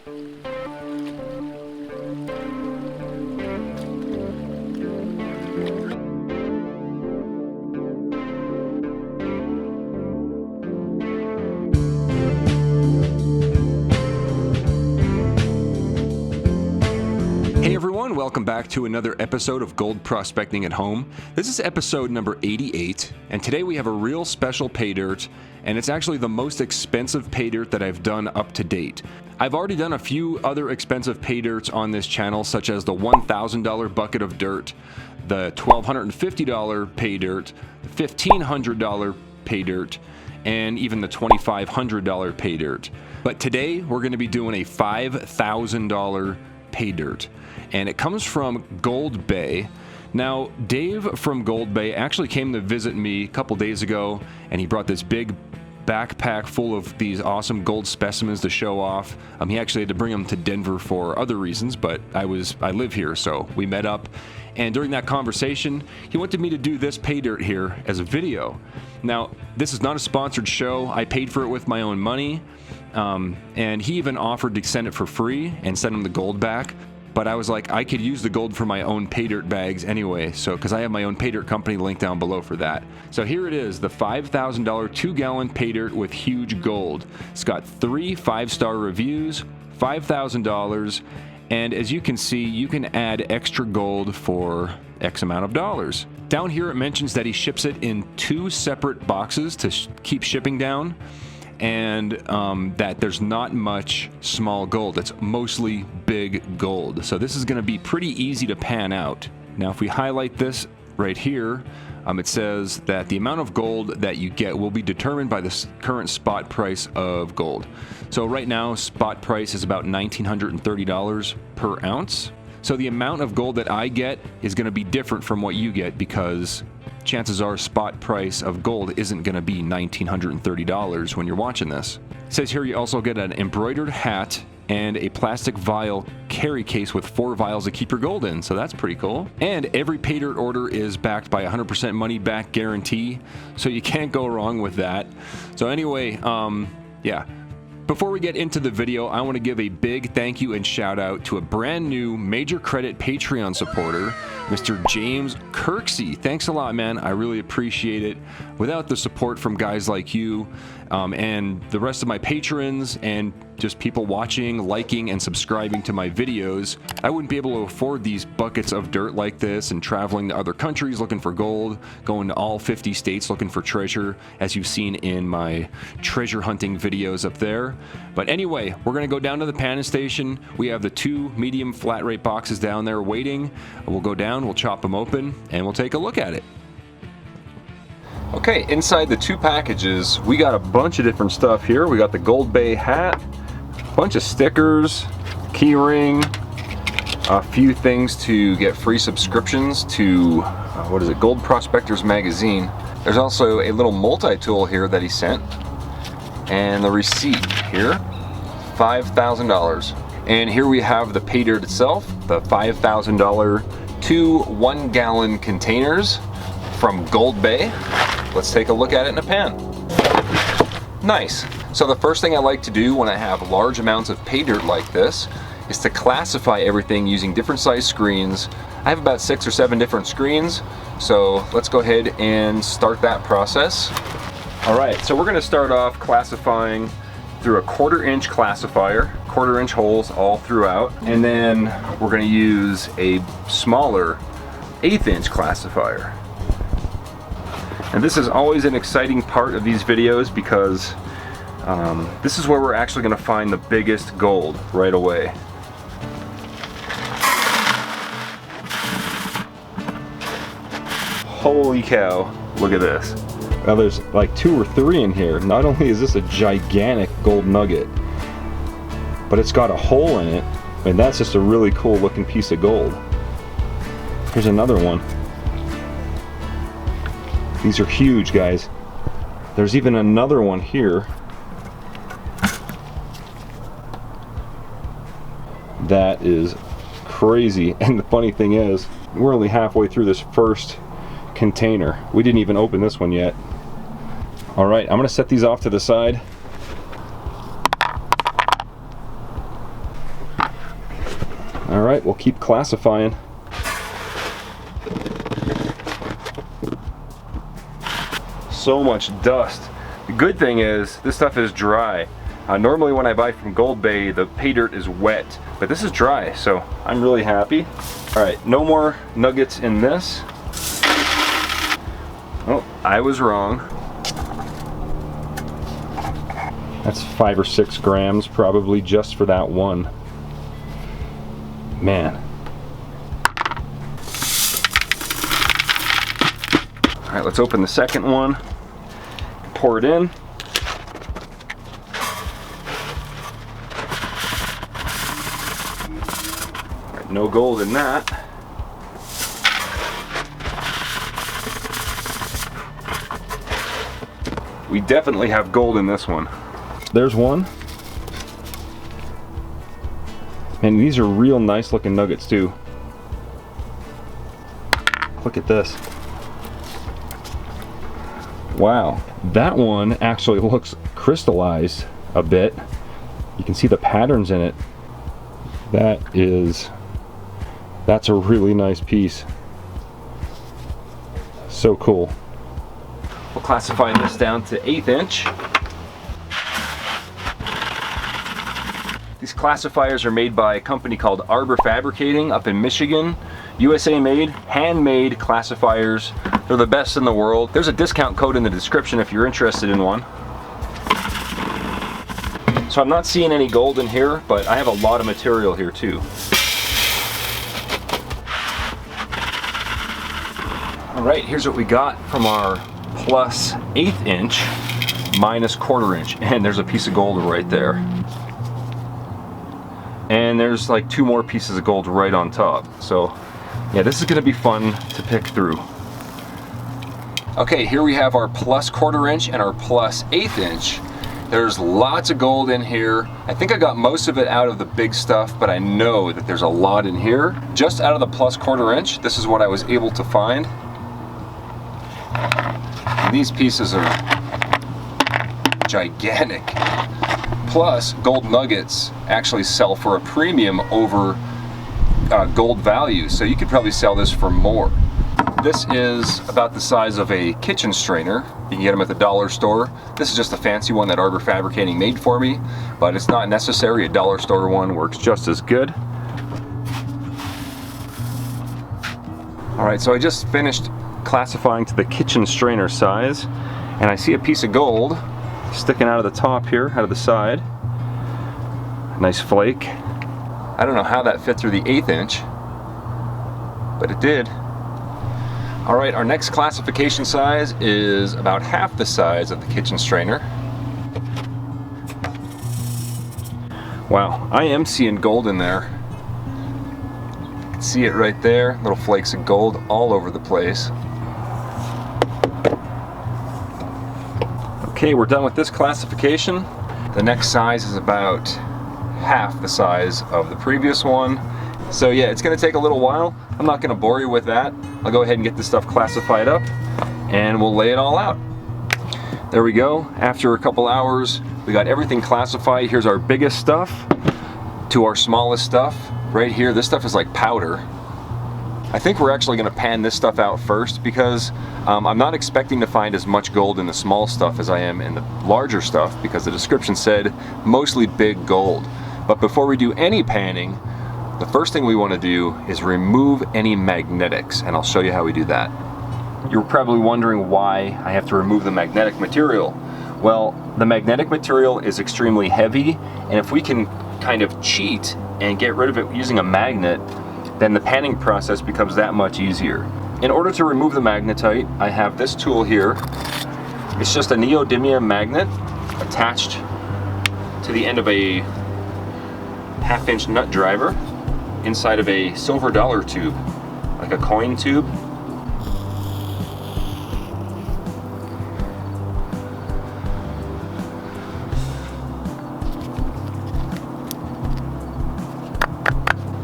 Hey everyone, welcome back to another episode of Gold Prospecting at Home. This is episode number 88, and today we have a real special pay dirt, and it's actually the most expensive pay dirt that I've done up to date. I've already done a few other expensive pay dirts on this channel, such as the $1,000 bucket of dirt, the $1,250 pay dirt, the $1,500 pay dirt, and even the $2,500 pay dirt. But today we're going to be doing a $5,000 pay dirt, and it comes from GoldBay. Now, Dave from GoldBay actually came to visit me a couple days ago, and he brought this big backpack full of these awesome gold specimens to show off. He actually had to bring them to Denver for other reasons, but I live here, so we met up. And during that conversation, he wanted me to do this pay dirt here as a video. Now, this is not a sponsored show. I paid for it with my own money, and he even offered to send it for free and send him the gold back. But I was like, I could use the gold for my own pay dirt bags anyway, so because I have my own pay dirt company, link down below for that. So here it is, the $5,000 2-gallon pay dirt with huge gold. It's got 3 5-star reviews, $5,000, and as you can see, you can add extra gold for X amount of dollars. Down here it mentions that he ships it in 2 separate boxes to keep shipping down, and that there's not much small gold. It's mostly big gold. So this is going to be pretty easy to pan out. Now if we highlight this right here, it says that the amount of gold that you get will be determined by the current spot price of gold. So right now spot price is about $1,930 per ounce. So the amount of gold that I get is going to be different from what you get, because chances are spot price of gold isn't going to be $1,930 when you're watching this. It says here you also get an embroidered hat and a plastic vial carry case with 4 vials to keep your gold in, so that's pretty cool. And every pay dirt order is backed by a 100% money back guarantee, so you can't go wrong with that. So anyway, yeah. Before we get into the video, I want to give a big thank you and shout out to a brand new Major Credit Patreon supporter, Mr. James Kirksey. Thanks a lot, man. I really appreciate it. Without the support from guys like you and the rest of my patrons and just people watching, liking, and subscribing to my videos, I wouldn't be able to afford these buckets of dirt like this and traveling to other countries looking for gold, going to all 50 states looking for treasure, as you've seen in my treasure hunting videos up there. But anyway, we're going to go down to the panning station. We have the 2 medium flat rate boxes down there waiting. We'll go down, we'll chop them open, and we'll take a look at it. Okay, inside the 2 packages, we got a bunch of different stuff here. We got the GoldBay hat, a bunch of stickers, key ring, a few things to get free subscriptions to, what is it, Gold Prospectors magazine. There's also a little multi-tool here that he sent, and the receipt here, $5,000. And here we have the pay dirt itself, the $5,000 2 1-gallon containers from GoldBay. Let's take a look at it in a pan. Nice. So the first thing I like to do when I have large amounts of pay dirt like this is to classify everything using different size screens. I have about 6 or 7 different screens, so let's go ahead and start that process. Alright, so we're going to start off classifying through a 1/4-inch classifier, 1/4-inch holes all throughout, and then we're going to use a smaller 1/8-inch classifier. And this is always an exciting part of these videos because this is where we're actually going to find the biggest gold right away. Holy cow, look at this. Now there's like 2 or 3 in here. Not only is this a gigantic gold nugget, but it's got a hole in it, and that's just a really cool looking piece of gold. Here's another one. These are huge, guys. There's even another one here that is crazy. And the funny thing is, we're only halfway through this first container. We didn't even open this one yet. All right, I'm gonna set these off to the side. All right, we'll keep classifying. So much dust. The good thing is this stuff is dry. Normally when I buy from GoldBay, the pay dirt is wet, but this is dry, so I'm really happy. All right, no more nuggets in this. Oh, I was wrong. That's 5 or 6 grams probably just for that one. Man. All right, let's open the second one. Pour it in. All right, no gold in that. We definitely have gold in this one. There's one. And these are real nice looking nuggets too. Look at this. Wow, that one actually looks crystallized a bit. You can see the patterns in it. That's a really nice piece. So cool. We'll classify this down to 1/8 inch. These classifiers are made by a company called Arbor Fabricating up in Michigan. USA made, handmade classifiers. They're the best in the world. There's a discount code in the description if you're interested in one. So I'm not seeing any gold in here, but I have a lot of material here too. All right, here's what we got from our plus 1/8 inch minus 1/4 inch. And there's a piece of gold right there. And there's like 2 more pieces of gold right on top. So yeah, this is gonna be fun to pick through. Okay, here we have our plus 1/4 inch and our plus 1/8 inch. There's lots of gold in here. I think I got most of it out of the big stuff, but I know that there's a lot in here. Just out of the plus 1/4 inch, this is what I was able to find. And these pieces are gigantic. Plus, gold nuggets actually sell for a premium over gold value, so you could probably sell this for more. This is about the size of a kitchen strainer. You can get them at the dollar store. This is just a fancy one that Arbor Fabricating made for me, but it's not necessary. A dollar store one works just as good. All right, so I just finished classifying to the kitchen strainer size, and I see a piece of gold sticking out of the top here, out of the side. Nice flake. I don't know how that fit through the 1/8 inch, but it did. All right, our next classification size is about half the size of the kitchen strainer. Wow, I am seeing gold in there. You can see it right there, little flakes of gold all over the place. Okay, we're done with this classification. The next size is about half the size of the previous one. So yeah, it's gonna take a little while. I'm not gonna bore you with that. I'll go ahead and get this stuff classified up and we'll lay it all out. There we go. After a couple hours, we got everything classified. Here's our biggest stuff to our smallest stuff. Right here, this stuff is like powder. I think we're actually gonna pan this stuff out first because I'm not expecting to find as much gold in the small stuff as I am in the larger stuff because the description said mostly big gold. But before we do any panning, the first thing we want to do is remove any magnetics, and I'll show you how we do that. You're probably wondering why I have to remove the magnetic material. Well, the magnetic material is extremely heavy, and if we can kind of cheat and get rid of it using a magnet, then the panning process becomes that much easier. In order to remove the magnetite, I have this tool here. It's just a neodymium magnet attached to the end of a 1/2 inch nut driver inside of a silver dollar tube, like a coin tube.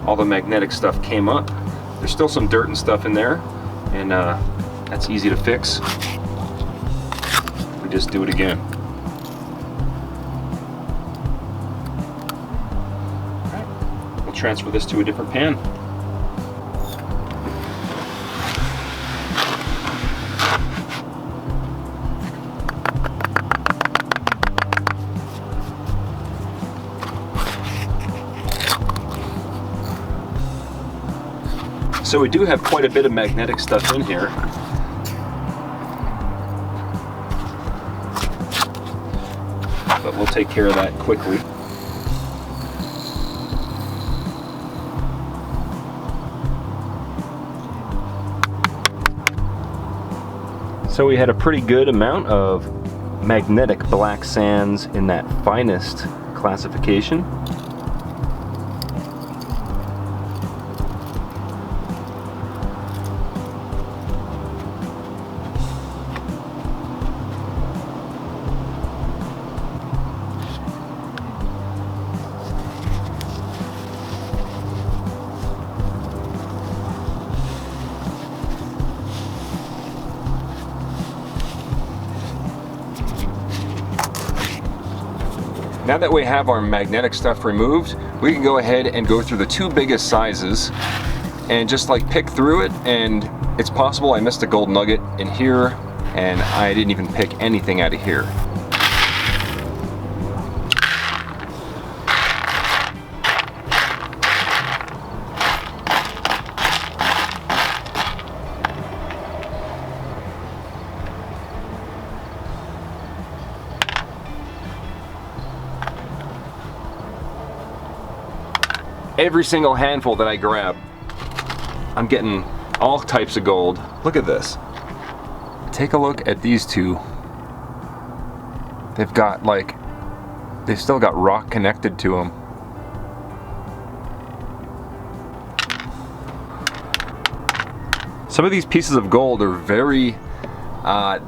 All the magnetic stuff came up. There's still some dirt and stuff in there, and that's easy to fix. We just do it again. we'll transfer this to a different pan. So we do have quite a bit of magnetic stuff in here. But we'll take care of that quickly. So we had a pretty good amount of magnetic black sands in that finest classification. Now that we have our magnetic stuff removed, we can go ahead and go through the two biggest sizes and just like pick through it. And it's possible I missed a gold nugget in here and I didn't even pick anything out of here. Every single handful that I grab, I'm getting all types of gold. Look at this. Take a look at these two. They've still got rock connected to them. Some of these pieces of gold are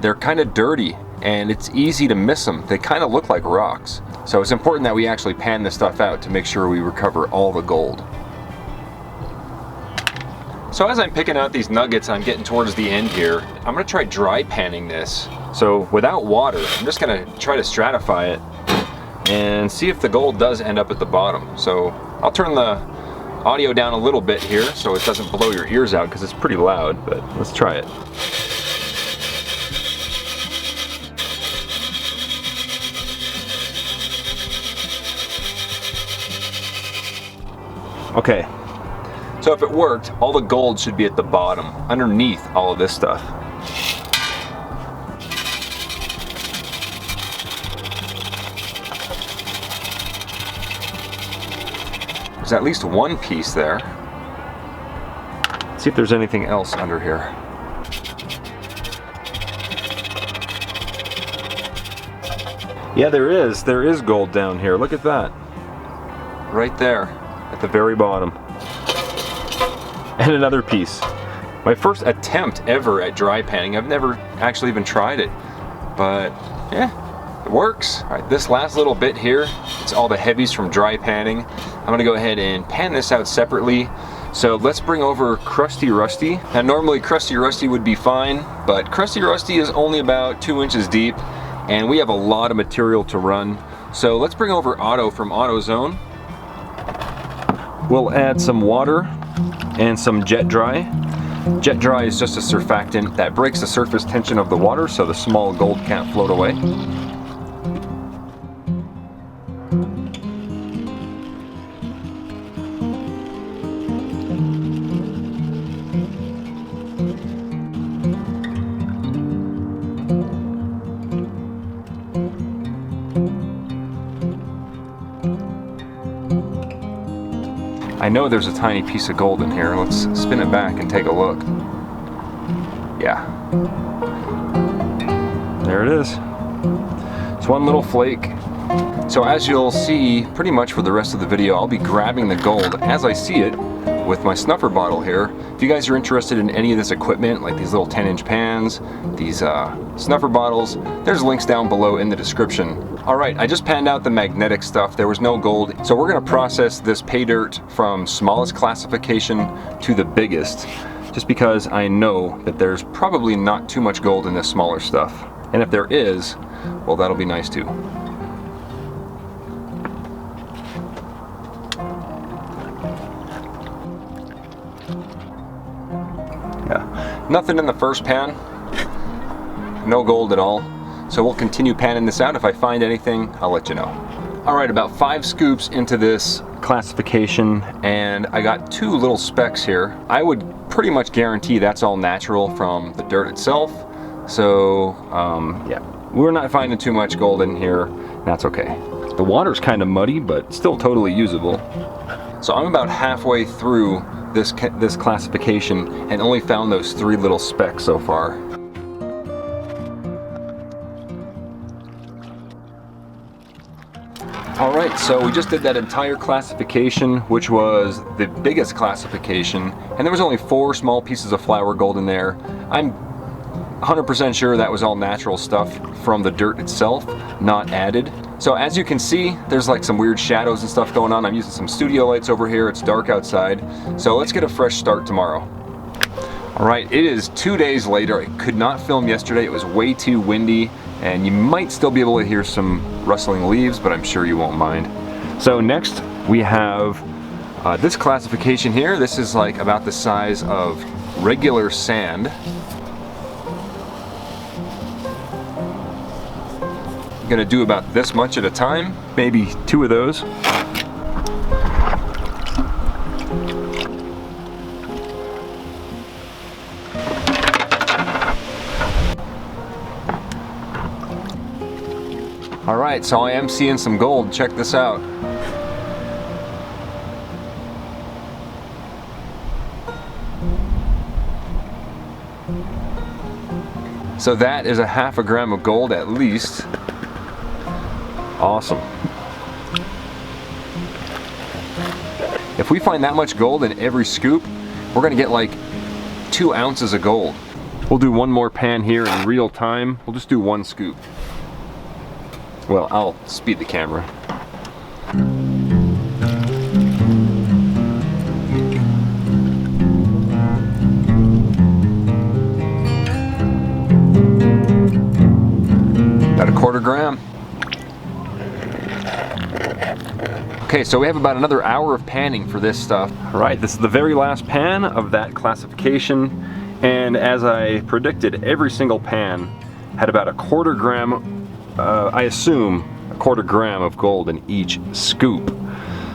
they're kind of dirty and it's easy to miss them. They kind of look like rocks. So it's important that we actually pan this stuff out to make sure we recover all the gold. So as I'm picking out these nuggets, I'm getting towards the end here. I'm gonna try dry panning this. So without water, I'm just gonna try to stratify it and see if the gold does end up at the bottom. So I'll turn the audio down a little bit here so it doesn't blow your ears out because it's pretty loud, but let's try it. Okay, so if it worked, all the gold should be at the bottom, underneath all of this stuff. There's at least one piece there. Let's see if there's anything else under here. Yeah, there is gold down here. Look at that. Right there. At the very bottom. And another piece. My first attempt ever at dry panning. I've never actually even tried it. But yeah, it works. Alright, this last little bit here, it's all the heavies from dry panning. I'm gonna go ahead and pan this out separately. So let's bring over Crusty Rusty. Now normally Crusty Rusty would be fine, but Crusty Rusty is only about 2 inches deep and we have a lot of material to run. So let's bring over Otto from AutoZone. We'll add some water and some Jet Dry. Jet Dry is just a surfactant that breaks the surface tension of the water so the small gold can't float away. I know there's a tiny piece of gold in here. Let's spin it back and take a look. Yeah. There it is. It's one little flake. So as you'll see, pretty much for the rest of the video, I'll be grabbing the gold as I see it with my snuffer bottle here. If you guys are interested in any of this equipment, like these little 10-inch pans, these snuffer bottles, there's links down below in the description. Alright, I just panned out the magnetic stuff. There was no gold, so we're going to process this pay dirt from smallest classification to the biggest, just because I know that there's probably not too much gold in this smaller stuff. And if there is, well, that'll be nice too. Yeah, nothing in the first pan. No gold at all. So we'll continue panning this out. If I find anything, I'll let you know. All right, about 5 scoops into this classification, and I got 2 little specks here. I would pretty much guarantee that's all natural from the dirt itself. So yeah, we're not finding too much gold in here. That's okay. The water's kind of muddy, but still totally usable. So I'm about halfway through this classification and only found those 3 little specks so far. All right, so we just did that entire classification, which was the biggest classification, and there was only 4 small pieces of flour gold in there. I'm 100% sure that was all natural stuff from the dirt itself, not added. So as you can see, there's like some weird shadows and stuff going on. I'm using some studio lights over here. It's dark outside. So let's get a fresh start tomorrow. All right, it is 2 days later. I could not film yesterday. It was way too windy, and you might still be able to hear some rustling leaves, but I'm sure you won't mind. So next we have this classification here. This is like about the size of regular sand. I'm gonna do about this much at a time, maybe 2 of those. All right, so I am seeing some gold. Check this out. So that is a half a gram of gold at least. Awesome. If we find that much gold in every scoop, we're gonna get like 2 ounces of gold. We'll do one more pan here in real time. We'll just do 1 scoop. Well, I'll speed the camera. About a 1/4 gram. Okay, so we have about another hour of panning for this stuff. All right, this is the very last pan of that classification, and as I predicted, every single pan had about a 1/4 gram, I assume a 1/4 gram of gold in each scoop.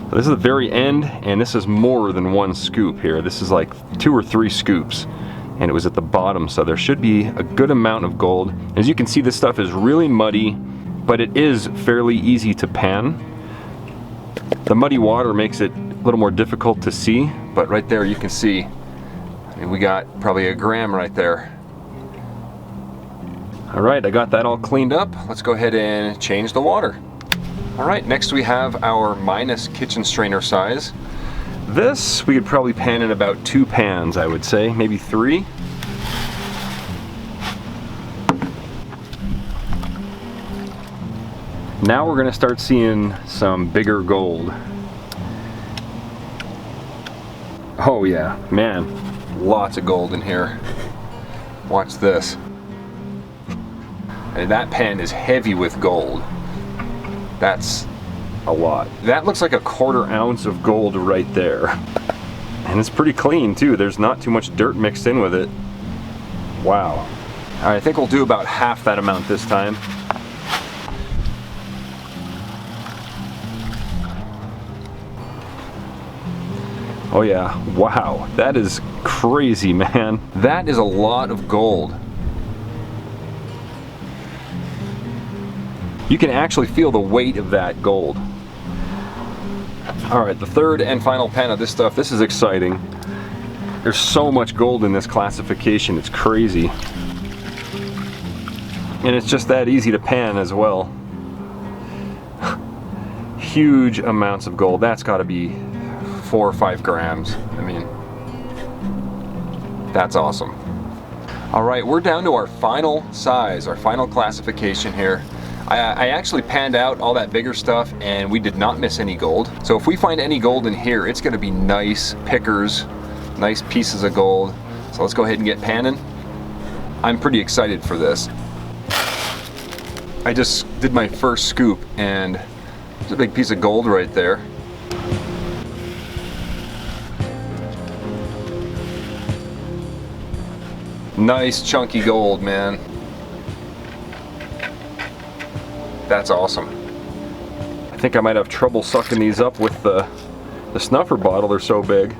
So this is the very end, and this is more than 1 scoop here. This is like 2 or 3 scoops, and it was at the bottom, so there should be a good amount of gold. As you can see, this stuff is really muddy, but it is fairly easy to pan. The muddy water makes it a little more difficult to see, but right there you can see, I mean, we got probably a gram right there. All right, I got that all cleaned up. Let's go ahead and change the water. All right, next we have our minus kitchen strainer size. This we could probably pan in about 2 pans, I would say, maybe 3. Now we're gonna start seeing some bigger gold. Oh yeah, man, lots of gold in here. Watch this. And that pan is heavy with gold. That's a lot. That looks like a 1/4 ounce of gold right there. And it's pretty clean too. There's not too much dirt mixed in with it. Wow. All right, I think we'll do about half that amount this time. Oh yeah, wow, that is crazy, man. That is a lot of gold. You can actually feel the weight of that gold. All right, the 3rd and final pan of this stuff. This is exciting. There's so much gold in this classification, it's crazy. And it's just that easy to pan as well. Huge amounts of gold. That's gotta be 4 or 5 grams. I mean, that's awesome. All right, we're down to our final size, our final classification here. I actually panned out all that bigger stuff and we did not miss any gold. So if we find any gold in here, it's gonna be nice pickers, nice pieces of gold. So let's go ahead and get panning. I'm pretty excited for this. I just did my first scoop and there's a big piece of gold right there. Nice chunky gold, man. That's awesome. I think I might have trouble sucking these up with the snuffer bottle. They're so big.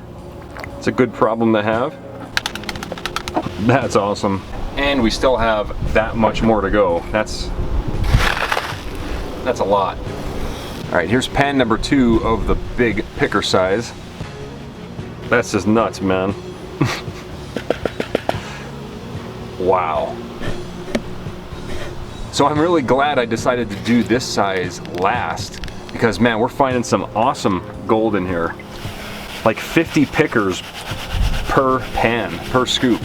It's a good problem to have. That's awesome. And we still have that much more to go. That's a lot. All right, here's pan number 2 of the big picker size. That's just nuts, man. Wow. So I'm really glad I decided to do this size last, because man, we're finding some awesome gold in here. Like 50 pickers per pan, per scoop.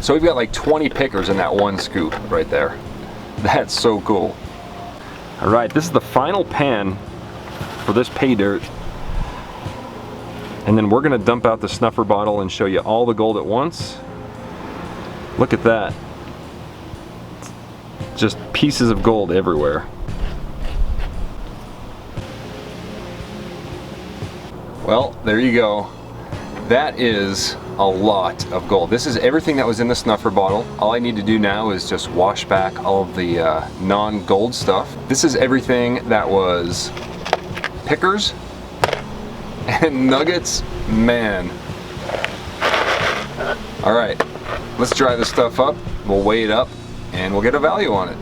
So we've got like 20 pickers in that one scoop right there. That's so cool. All right, this is the final pan for this pay dirt. And then we're gonna dump out the snuffer bottle and show you all the gold at once. Look at that. Just pieces of gold everywhere. Well, there you go. That is a lot of gold. This is everything that was in the snuffer bottle. All I need to do now is just wash back all of the non-gold stuff. This is everything that was pickers and nuggets. Man. All right, let's dry this stuff up. We'll weigh it up and we'll get a value on it.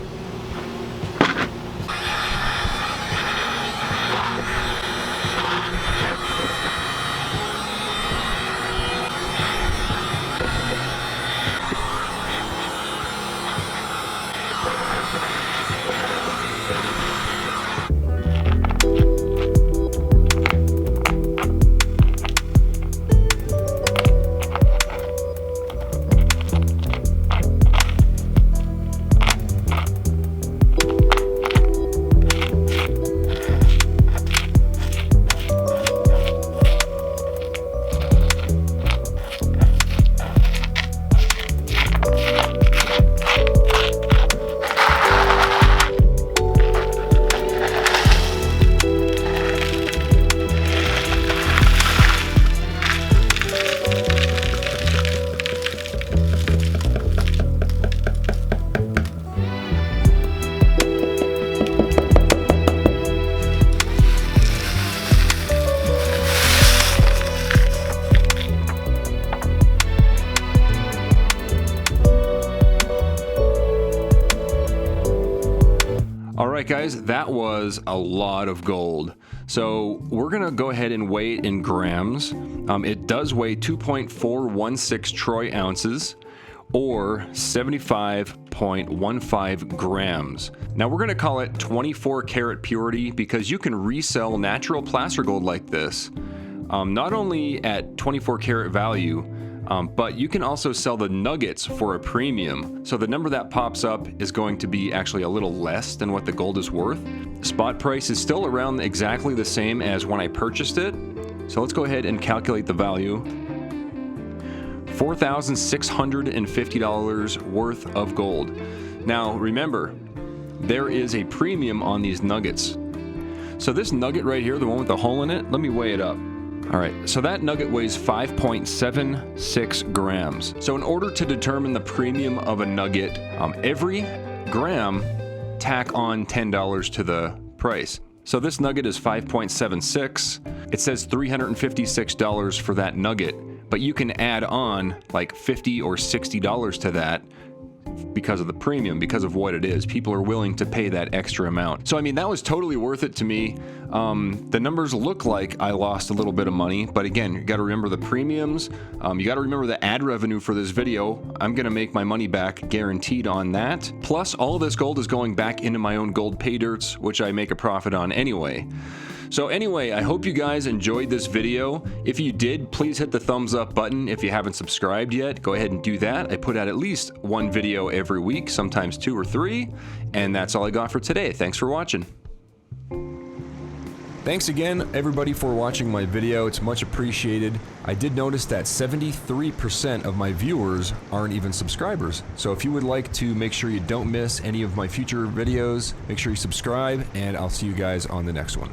Alright guys, that was a lot of gold. So we're gonna go ahead and weigh it in grams. It does weigh 2.416 troy ounces or 75.15 grams. Now we're gonna call it 24 karat purity because you can resell natural placer gold like this, not only at 24 karat value, but you can also sell the nuggets for a premium. So the number that pops up is going to be actually a little less than what the gold is worth. Spot price is still around exactly the same as when I purchased it. So let's go ahead and calculate the value. $4,650 worth of gold. Now remember, there is a premium on these nuggets. So this nugget right here, the one with the hole in it, let me weigh it up. All right, so that nugget weighs 5.76 grams. So in order to determine the premium of a nugget, every gram tack on $10 to the price. So this nugget is 5.76. It says $356 for that nugget, but you can add on like $50 or $60 to that because of the premium, because of what it is. People are willing to pay that extra amount. So I mean, that was totally worth it to me. The numbers look like I lost a little bit of money, but again, you got to remember the premiums. You got to remember the ad revenue for this video. I'm going to make my money back guaranteed on that. Plus, all of this gold is going back into my own gold pay dirts, which I make a profit on anyway. So anyway, I hope you guys enjoyed this video. If you did, please hit the thumbs up button. If you haven't subscribed yet, go ahead and do that. I put out at least one video every week, sometimes 2 or 3. And that's all I got for today. Thanks for watching. Thanks again, everybody, for watching my video. It's much appreciated. I did notice that 73% of my viewers aren't even subscribers. So if you would like to make sure you don't miss any of my future videos, make sure you subscribe, and I'll see you guys on the next one.